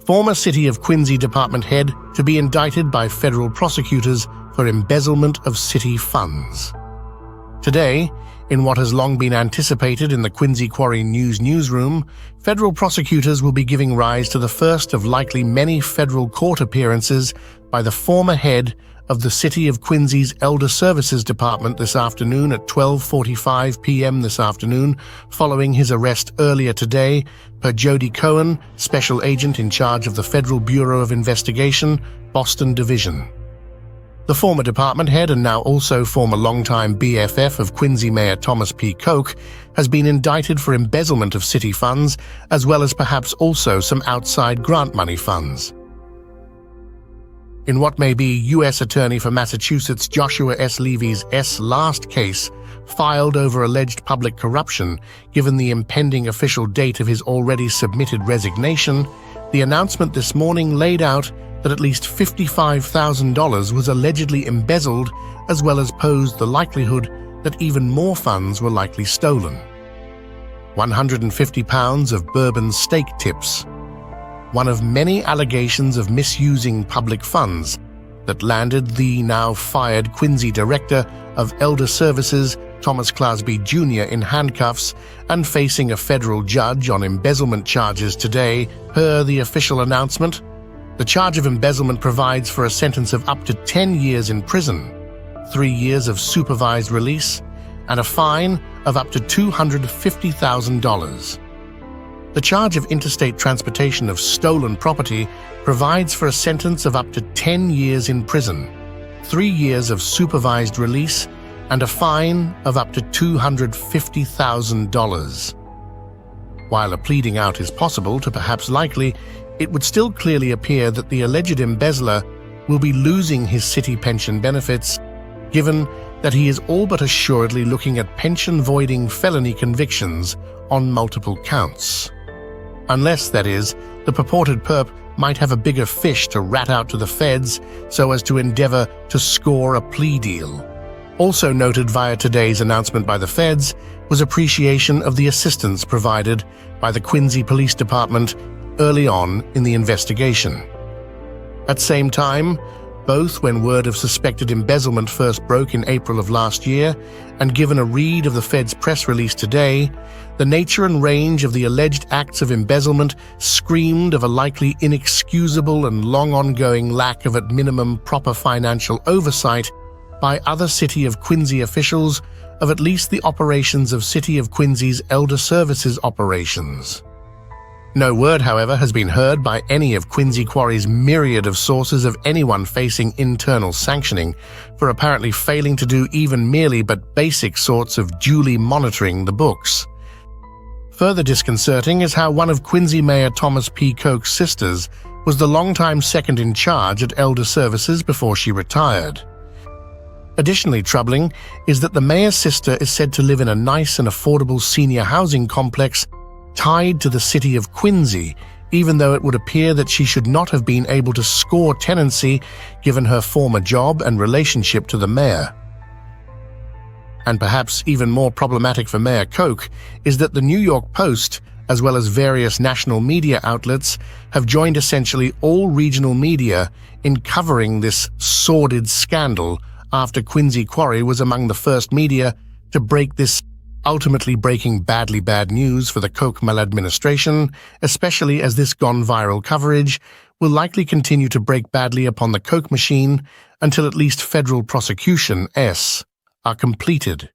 Former City of Quincy department head to be indicted by federal prosecutors for embezzlement of city funds. Today, in what has long been anticipated in the Quincy Quarry News newsroom, federal prosecutors will be giving rise to the first of likely many federal court appearances by the former head of the City of Quincy's Elder Services Department this afternoon at 12:45 p.m. this afternoon, following his arrest earlier today, per Jody Cohen, Special Agent in charge of the Federal Bureau of Investigation, Boston Division. The former department head and now also former longtime BFF of Quincy Mayor Thomas P. Koch has been indicted for embezzlement of city funds, as well as perhaps also some outside grant money funds. In what may be U.S. Attorney for Massachusetts Joshua S. Levy's last case, filed over alleged public corruption, given the impending official date of his already submitted resignation, the announcement this morning laid out that at least $55,000 was allegedly embezzled, as well as posed the likelihood that even more funds were likely stolen. 150 pounds of bourbon steak tips, one of many allegations of misusing public funds that landed the now fired Quincy Director of Elder Services, Thomas Clasby Jr., in handcuffs and facing a federal judge on embezzlement charges today, per the official announcement. The charge of embezzlement provides for a sentence of up to 10 years in prison, 3 years of supervised release, and a fine of up to $250,000. The charge of interstate transportation of stolen property provides for a sentence of up to 10 years in prison, 3 years of supervised release, and a fine of up to $250,000. While a pleading out is possible to perhaps likely, it would still clearly appear that the alleged embezzler will be losing his city pension benefits, given that he is all but assuredly looking at pension-voiding felony convictions on multiple counts. Unless, that is, the purported perp might have a bigger fish to rat out to the feds so as to endeavor to score a plea deal. Also noted via today's announcement by the feds was appreciation of the assistance provided by the Quincy Police Department early on in the investigation. At same time, both when word of suspected embezzlement first broke in April of last year, and given a read of the Fed's press release today, the nature and range of the alleged acts of embezzlement screamed of a likely inexcusable and long-ongoing lack of at minimum proper financial oversight by other City of Quincy officials of at least the operations of City of Quincy's Elder Services operations. No word, however, has been heard by any of Quincy Quarry's myriad of sources of anyone facing internal sanctioning for apparently failing to do even merely but basic sorts of duly monitoring the books. Further disconcerting is how one of Quincy Mayor Thomas P. Koch's sisters was the longtime second in charge at Elder Services before she retired. Additionally troubling is that the mayor's sister is said to live in a nice and affordable senior housing complex tied to the City of Quincy, even though it would appear that she should not have been able to score tenancy given her former job and relationship to the mayor. And perhaps even more problematic for Mayor Koch is that the New York Post, as well as various national media outlets, have joined essentially all regional media in covering this sordid scandal after Quincy Quarry was among the first media to break this, ultimately breaking badly bad news for the Koch maladministration, especially as this gone viral coverage will likely continue to break badly upon the Koch machine until at least federal prosecution are completed.